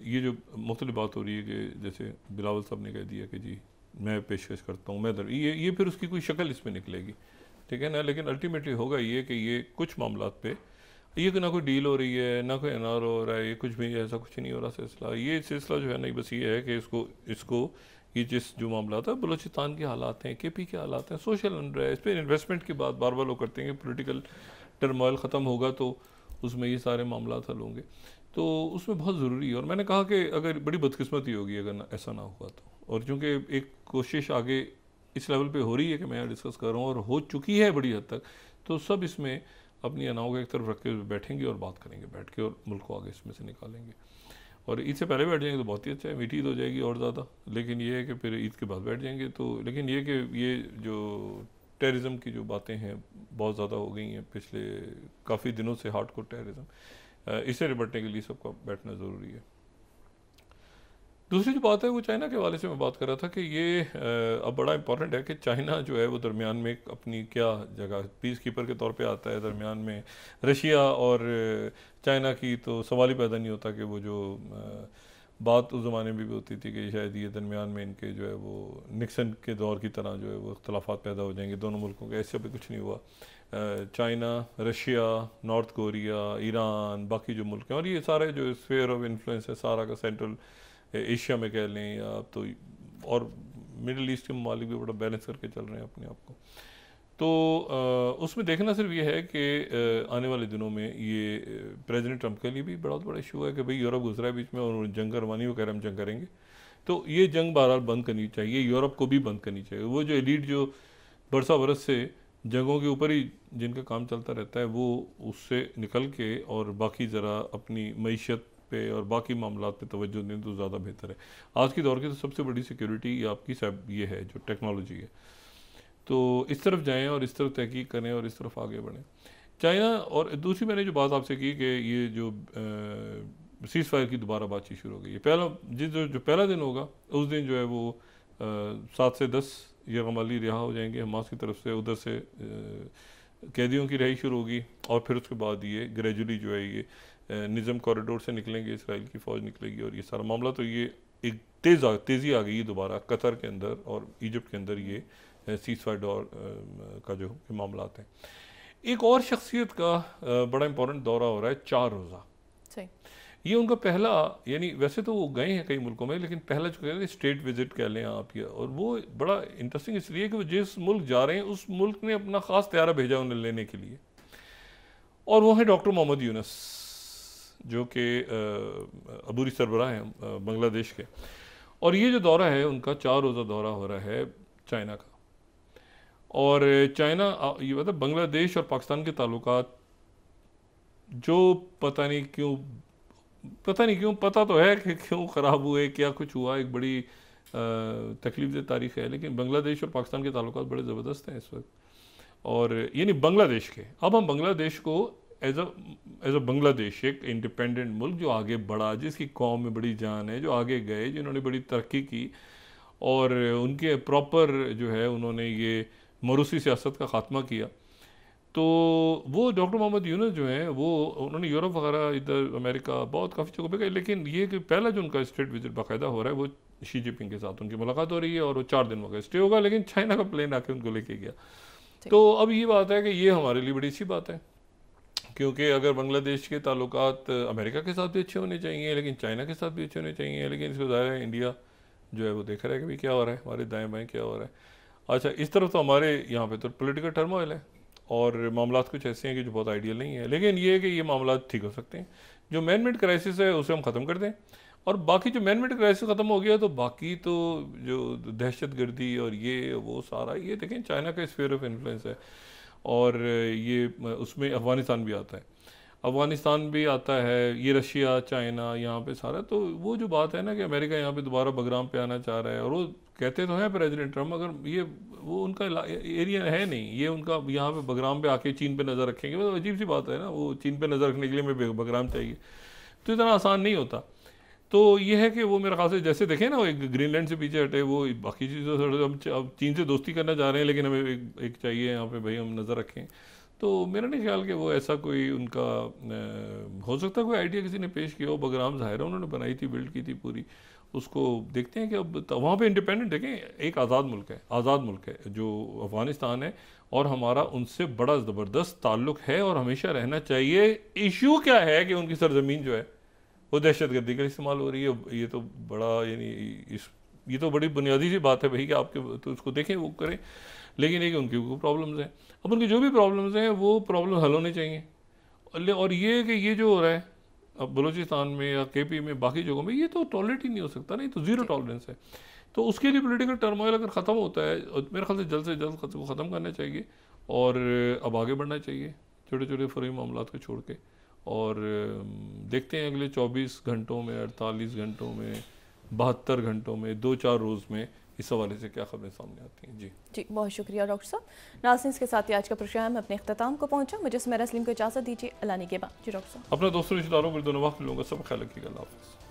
ये जो मुख्तलिफ बात हो रही है कि जैसे बिलावल साहब ने कह दिया कि जी मैं पेशकश करता हूँ, मैं ये फिर उसकी कोई शक्ल इसमें निकलेगी, ठीक है ना। लेकिन अल्टीमेटली होगा ये कि ये कुछ मामलात पे ये ना कोई डील हो रही है, ना कोई एनआर हो रहा है, ये कुछ भी ऐसा कुछ नहीं हो रहा सिलसिला। ये सिलसिला जो है ना, बस ये है कि इसको ये जिस जो मामला था बलूचिस्तान के हालात हैं, केपी के हालात हैं, सोशल अनरेस्ट, इस पर इन्वेस्टमेंट की बात बार बार लोग करते हैं कि पोलिटिकल टर्मोइल ख़त्म होगा तो उसमें ये सारे मामला हल होंगे, तो उसमें बहुत ज़रूरी है। और मैंने कहा कि अगर बड़ी बदकिस्मती होगी अगर ऐसा ना हुआ तो, और चूँकि एक कोशिश आगे इस लेवल पे हो रही है कि मैं डिस्कस कर रहा हूँ और हो चुकी है बड़ी हद तक, तो सब इसमें अपनी अनाओं को एक तरफ रख के बैठेंगे और बात करेंगे बैठ के और मुल्क को आगे इसमें से निकालेंगे। और ईद से पहले बैठ जाएंगे तो बहुत ही अच्छा है, मीठी ईद हो जाएगी और ज़्यादा। लेकिन ये है कि फिर ईद के बाद बैठ जाएंगे तो, लेकिन ये कि ये जो टेररिज्म की जो बातें हैं बहुत ज़्यादा हो गई हैं पिछले काफ़ी दिनों से, हार्डकोर टेररिज्म, इससे निपटने के लिए सबका बैठना ज़रूरी है। दूसरी जो बात है वो चाइना के हवाले से मैं बात कर रहा था कि ये अब बड़ा इंपॉर्टेंट है कि चाइना जो है वो दरमियान में अपनी क्या जगह पीस कीपर के तौर पे आता है। दरमियान में रशिया और चाइना की तो सवाल ही पैदा नहीं होता कि वो जो बात उस ज़माने में भी होती थी कि शायद ये दरमियान में इनके जो है वो निक्सन के दौर की तरह जो है वो इख्तलाफात पैदा हो जाएंगे दोनों मुल्कों के। ऐसे भी कुछ नहीं हुआ। China, Russia, north Korea, Iran, बाकी जो मुल्क हैं और ये सारे जो स्फीयर ऑफ इन्फ्लुएंस है सारा का सेंट्रल एशिया में कह लें या अब तो, और मिडल ईस्ट के ममालिक भी बड़ा बैलेंस करके चल रहे हैं अपने आप को। तो उसमें देखना सिर्फ ये है कि आने वाले दिनों में ये प्रेसिडेंट ट्रंप के लिए भी बड़ा इशू है कि भाई यूरोप गुजरा है बीच में और जंग करवानी, वो कह रहे हम जंग करेंगे। तो ये जंग बहरहाल बंद करनी चाहिए, यूरोप को भी बंद करनी चाहिए। वो जो एलीट जो बरसा बरस से जंगों के ऊपर ही जिनका काम चलता रहता है वो उससे निकल के और बाकी ज़रा अपनी मईशत पे और बाकी मामलात पे तवज्जो दें तो ज़्यादा बेहतर है। आज की दौर की तो सबसे बड़ी सिक्योरिटी आपकी सब ये है जो टेक्नोलॉजी है, तो इस तरफ जाएं और इस तरफ तहकीक करें और इस तरफ आगे बढ़ें। चाइना और दूसरी मैंने जो बात आपसे की कि ये जो सीज़ फायर की दोबारा बातचीत शुरू हो गई है, जो पहला दिन होगा उस दिन जो है वो 7 से 10 यरगमाली रिहा हो जाएंगे हमास की तरफ से, उधर से कैदियों की रिहाई शुरू होगी और फिर उसके बाद ये ग्रेजुअली जो है ये निज़म कॉरिडोर से निकलेंगे, इसराइल की फ़ौज निकलेगी और ये सारा मामला। तो ये एक तेज़ी आ गई है दोबारा कतर के अंदर और इजिप्ट के अंदर ये सीज़ फायर का जो मामला हैं। एक और शख्सियत का बड़ा इंपॉर्टेंट दौरा हो रहा है 4 रोज़ा। ये उनका पहला, यानी वैसे तो वो गए हैं कई मुल्कों में लेकिन पहला जो कहते हैं स्टेट विजिट कह लें आप ये, और वो बड़ा इंटरेस्टिंग इसलिए कि वो जिस मुल्क जा रहे हैं उस मुल्क ने अपना ख़ास तैयारा भेजा उन्हें लेने के लिए, और वो है डॉक्टर मोहम्मद यूनुस जो कि अबूरी सरबराह हैं बांग्लादेश के। और ये जो दौरा है उनका 4 रोज़ा दौरा हो रहा है चाइना का। और चाइना ये मतलब बांग्लादेश और पाकिस्तान के ताल्लुकात जो पता नहीं क्यों पता तो है कि क्यों ख़राब हुए, क्या कुछ हुआ, एक बड़ी तकलीफ तारीख़ है, लेकिन बांग्लादेश और पाकिस्तान के ताल्लुकात बड़े ज़बरदस्त हैं इस वक्त। और यानी बांग्लादेश के, अब हम बांग्लादेश को एज अ बांग्लादेश एक इंडिपेंडेंट मुल्क जो आगे बढ़ा, जिसकी कौम में बड़ी जान है, जो आगे गए, जिन्होंने बड़ी तरक्की की और उनके प्रॉपर जो है उन्होंने ये मरूसी सियासत का ख़ात्मा किया, तो वो डॉक्टर मोहम्मद यूनुस जो हैं वो उन्होंने यूरोप वगैरह इधर अमेरिका बहुत काफ़ी जगह पे गए, लेकिन ये कि पहला जो उनका स्टेट विजिट बाकायदा हो रहा है वो शी जिनपिंग के साथ उनकी मुलाकात हो रही है और वो 4 दिन का स्टे होगा, लेकिन चाइना का प्लेन आके उनको लेके गया। तो अब ये बात है कि ये हमारे लिए बड़ी अच्छी बात है, क्योंकि अगर बांग्लादेश के ताल्लुकात अमेरिका के साथ भी अच्छे होने चाहिए, लेकिन चाइना के साथ भी अच्छे होने चाहिए, लेकिन इसको ज़ाहिर है इंडिया जो है वो देख रहा है कि भाई क्या हो रहा है, हमारे दाएँ बाएँ क्या हो रहा है। अच्छा, इस तरफ तो हमारे यहाँ पे तो पॉलिटिकल टर्मोइल है और मामला कुछ ऐसे हैं कि जो बहुत आइडियल नहीं है, लेकिन ये है कि ये मामला ठीक हो सकते हैं। जो मैन मेड क्राइसिस है उसे हम ख़त्म कर दें, और बाकी जो मैन मेड क्राइसिस ख़त्म हो गया तो बाकी तो जो दहशत गर्दी और ये वो सारा ये देखें चाइना का स्फीयर ऑफ इन्फ्लुएंस है, और ये उसमें अफ़गानिस्तान भी आता है, अफ़गानिस्तान भी आता है, ये रशिया चाइना यहाँ पे सारा। तो वो जो बात है ना कि अमेरिका यहाँ पे दोबारा बगराम पे आना चाह रहा है, और वो कहते तो हैं प्रेसिडेंट ट्रम्प, मगर ये वो उनका एरिया है नहीं, ये उनका यहाँ पे बगराम पे आके चीन पे नज़र रखेंगे, मतलब अजीब सी बात है ना, वो चीन पे नज़र रखने के लिए हमें बगराम चाहिए, तो इतना आसान नहीं होता। तो ये है कि वो मेरे ख्याल से जैसे देखें ना, वो एक ग्रीनलैंड से पीछे हटे, वो बाकी चीज़ों से हम अब चीन से दोस्ती करना चाह रहे हैं, लेकिन हमें एक चाहिए यहाँ पे भाई हम नज़र रखें। तो मेरा नहीं ख्याल कि वो ऐसा कोई उनका हो सकता है कोई आइडिया किसी ने पेश किया हो, बगराम ज़ाहिर है उन्होंने बनाई थी, बिल्ड की थी पूरी, उसको देखते हैं कि अब वहाँ पे इंडिपेंडेंट देखें, एक आज़ाद मुल्क है, आज़ाद मुल्क है जो अफ़गानिस्तान है, और हमारा उनसे बड़ा ज़बरदस्त ताल्लुक़ है और हमेशा रहना चाहिए। इशू क्या है कि उनकी सरजमीन जो है वो दहशत गर्दी का इस्तेमाल हो रही है, ये तो बड़ा यानी ये तो बड़ी बुनियादी सी बात है भाई कि आपके तो उसको देखें वो करें, लेकिन एक उनकी प्रॉब्लम्स हैं, अब उनकी जो भी प्रॉब्लम्स हैं वो प्रॉब्लम हल होने चाहिए। और ये कि ये जो हो रहा है अब बलूचिस्तान में या केपी में बाकी जगहों में, ये तो टॉलरेट ही नहीं हो सकता, नहीं तो ज़ीरो टॉलरेंस है। तो उसके लिए पॉलिटिकल टर्मोइल अगर ख़त्म होता है, और मेरे ख्याल से जल्द को ख़त्म करना चाहिए, और अब आगे बढ़ना चाहिए छोटे छोटे फौरी मामला को छोड़ के, और देखते हैं अगले 24 घंटों में, 48 घंटों में, 72 घंटों में, 2-4 रोज़ में इस हवाले से क्या खबरें सामने आती हैं। जी बहुत शुक्रिया डॉक्टर साहब। नाज़रीन, इसके साथ ही आज का प्रोग्राम अपने इख्तिताम को पहुंचा। मुझे सुमेरा सलीम को इजाज़त दीजिए। अल्लाह निगहबान। जी डॉक्टर साहब। अपना दोस्तों रिश्तेदारों को दोनों वक्त मिलूंगा, सब ख्याल रखिएगा। अल्लाह हाफ़िज़।